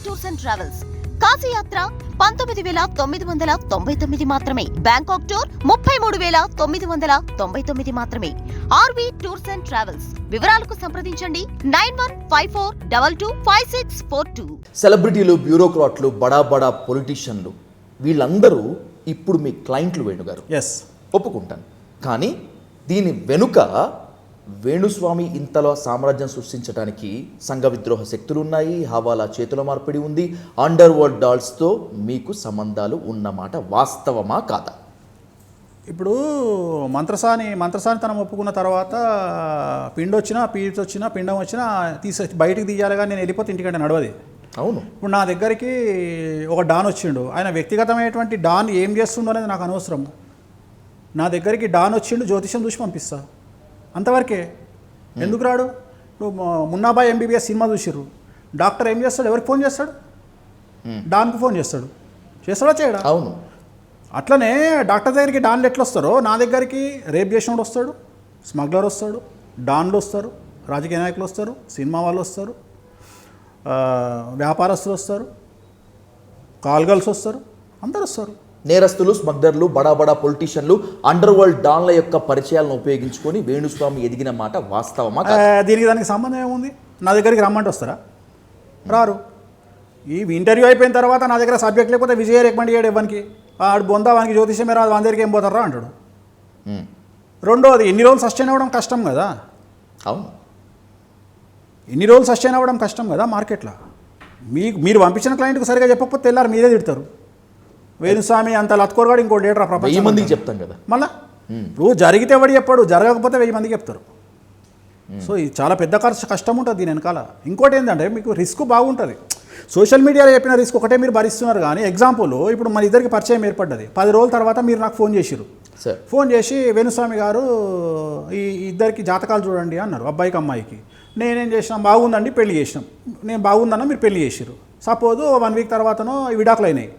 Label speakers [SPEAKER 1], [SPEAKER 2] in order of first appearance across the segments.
[SPEAKER 1] Tours and travels. కాశీయాత్ర 19,999 మాత్రమే. Bangkok tour 33,999 మాత్రమే. RV tours and travels. వివరాలకు సంప్రదించండి 9154225642.
[SPEAKER 2] సెలబ్రిటీలు, బ్యూరోక్రాట్లు, బడా బడా పొలిటీషియన్లు వీళ్ళందరూ ఇప్పుడు మీ క్లయింట్లు వేణుగారు.
[SPEAKER 3] ఎస్,
[SPEAKER 2] ఒప్పుకుంటాను. కానీ దీని వెనుక వేణుస్వామి ఇంతలో సామ్రాజ్యం సృష్టించడానికి సంఘ విద్రోహ శక్తులు ఉన్నాయి, హవాలా చేతుల మార్పిడి ఉంది, అండర్ వరల్డ్ డాల్స్తో మీకు సంబంధాలు ఉన్నమాట వాస్తవమా కాదా?
[SPEAKER 3] ఇప్పుడు మంత్రసాని తనం ఒప్పుకున్న తర్వాత పిండి వచ్చినా పీచు వచ్చినా పిండం వచ్చినా బయటికి తీయాలి, కానీ నేను వెళ్ళిపోతే ఇంటికంటే నడవది.
[SPEAKER 2] అవును.
[SPEAKER 3] ఇప్పుడు నా దగ్గరికి ఒక డాన్ వచ్చిండు, ఆయన వ్యక్తిగతమైనటువంటి డాన్ ఏం చేస్తుండో అనేది నాకు అనవసరం. నా దగ్గరికి డాన్ వచ్చిండు, జ్యోతిషం చూసి పంపిస్తా, అంతవరకే. ఎందుకు రాడు? ఇప్పుడు మున్నాబాయ్ ఎంబీబీఎస్ సినిమా చూసిర్రు, డాక్టర్ ఏం చేస్తాడు? ఎవరికి ఫోన్ చేస్తాడు? డాన్కు ఫోన్ చేస్తాడు. చేస్తాడా చేయడా?
[SPEAKER 2] అవును.
[SPEAKER 3] అట్లనే డాక్టర్ దగ్గరికి డాన్లు ఎట్లా వస్తారో, నా దగ్గరికి రేప్ చేసినోడు వస్తాడు, స్మగ్లర్ వస్తాడు, డాన్లు వస్తారు, రాజకీయ నాయకులు వస్తారు, సినిమా వాళ్ళు వస్తారు, వ్యాపారస్తులు వస్తారు, కాల్ గర్ల్స్ వస్తారు, అందరు వస్తారు.
[SPEAKER 2] నేరస్తులు, స్మగ్లర్లు, బడా బడా పొలిటీషియన్లు, అండర్ వరల్డ్ డాన్ల యొక్క పరిచయాలను ఉపయోగించుకొని వేణుస్వామి ఎదిగిన మాట వాస్తవమా?
[SPEAKER 3] దానికి సంబంధం ఏముంది? నా దగ్గరికి రమ్మంటే వస్తారా? రారు. ఈ ఇంటర్వ్యూ అయిపోయిన తర్వాత నా దగ్గర సబ్జెక్ట్ లేకపోతే విజయ రికమెండ్ చేయడు ఇవ్వనికి, వాడు బొందా వానికి జ్యోతిషమే రాదు, వాని దగ్గరికి ఏం పోతారా అంటాడు. రెండోది, ఎన్ని రోజులు సస్టైన్ అవ్వడం కష్టం కదా.
[SPEAKER 2] అవును,
[SPEAKER 3] ఎన్ని రోజులు సస్టైన్ అవ్వడం కష్టం కదా మార్కెట్లో. మీరు పంపించిన క్లయింట్కి సరిగా చెప్పకపోతే తెల్లారు మీరే తిడతారు. వేణుస్వామి అంత లత్కోరగాడు ఇంకోటి లేటరా ప్రపంచం
[SPEAKER 2] 1000 మందికి చెప్తాం కదా
[SPEAKER 3] మళ్ళా. నువ్వు జరిగితే ఎవడు చెప్పాడు, జరగకపోతే 1000 మందికి చెప్తారు. సో ఇది చాలా పెద్ద కష్టం ఉంటుంది దీని వెనకాల. ఇంకోటి ఏంటంటే మీకు రిస్క్ బాగుంటుంది. సోషల్ మీడియాలో చెప్పిన రిస్క్ ఒకటే మీరు భరిస్తున్నారు, కానీ ఎగ్జాంపుల్ ఇప్పుడు మన ఇద్దరికి పరిచయం ఏర్పడ్డది, 10 రోజుల తర్వాత మీరు నాకు ఫోన్ చేసిరు. ఫోన్ చేసి వేణుస్వామి గారు ఈ ఇద్దరికి జాతకాలు చూడండి అన్నారు, అబ్బాయికి అమ్మాయికి. నేనేం చేసినాం, బాగుందండి పెళ్లి చేసినాం. నేను బాగుందన్నా మీరు పెళ్లి చేసిరు. సపోజ్ 1 వీక్ తర్వాతనో విడాకులు అయినాయి.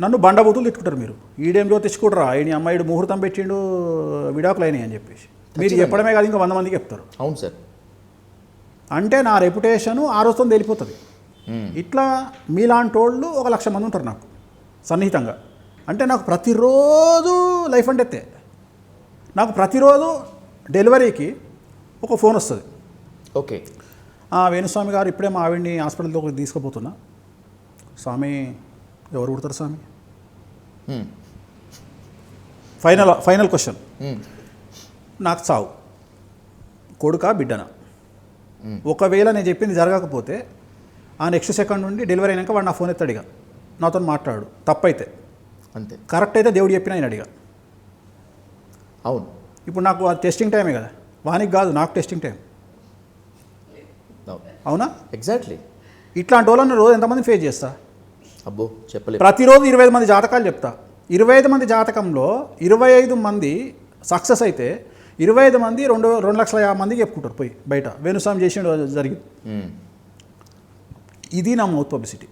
[SPEAKER 3] నన్ను బండబూతులు తిట్టుకుంటారు మీరు, ఈడేం జ్యోతిష్కుడురా, ఈయన అమ్మాయిడు ముహూర్తం పెట్టిండు విడాకులు అయినాయి అని చెప్పేసి. మీరు చెప్పడమే కాదు ఇంకా 100 మందికి చెప్తారు.
[SPEAKER 2] అవును సార్.
[SPEAKER 3] అంటే నా రెప్యుటేషను ఆ రోజుతో తెలిపోతుంది. ఇట్లా మీలాంటి వాళ్ళు 1,00,000 మంది ఉంటారు నాకు సన్నిహితంగా. అంటే నాకు ప్రతిరోజు లైఫ్ అంటే ఎత్తే. నాకు ప్రతిరోజు డెలివరీకి ఒక ఫోన్ వస్తుంది.
[SPEAKER 2] ఓకే,
[SPEAKER 3] వేణుస్వామి గారు ఇప్పుడే మా ఆవిడ్ని హాస్పిటల్కి తీసుకుపోతున్నా. స్వామి ఎవరు పుడతారు స్వామి? ఫైనల్ క్వశ్చన్, నాకు చావు కొడుకా బిడ్డనా? ఒకవేళ నేను చెప్పింది జరగకపోతే ఆ నెక్స్ట్ సెకండ్ నుండి డెలివరీ అయినాక వాడు నా ఫోన్ ఎత్తాడు, ఇక నాతో మాట్లాడు. తప్పైతే
[SPEAKER 2] అంతే,
[SPEAKER 3] కరెక్ట్ అయితే దేవుడు చెప్పిన ఆయన అడిగా.
[SPEAKER 2] అవును.
[SPEAKER 3] ఇప్పుడు నాకు అది టెస్టింగ్ టైమే కదా, వానికి కాదు, నాకు టెస్టింగ్ టైం. అవునా?
[SPEAKER 2] ఎగ్జాక్ట్లీ.
[SPEAKER 3] ఇట్లాంటి వాళ్ళని రోజు ఎంతమంది ఫేస్ చేస్తా?
[SPEAKER 2] అబ్బో చెప్పలేదు.
[SPEAKER 3] ప్రతిరోజు 25 మంది జాతకాలు చెప్తా. 25 మంది జాతకంలో 25 మంది సక్సెస్ అయితే 25 మంది 2,50,000 మందికి చెప్పుకుంటారు పోయి బయట, వేణుస్వామి చేసిన జరిగింది. ఇది నా మౌత్ పబ్లిసిటీ.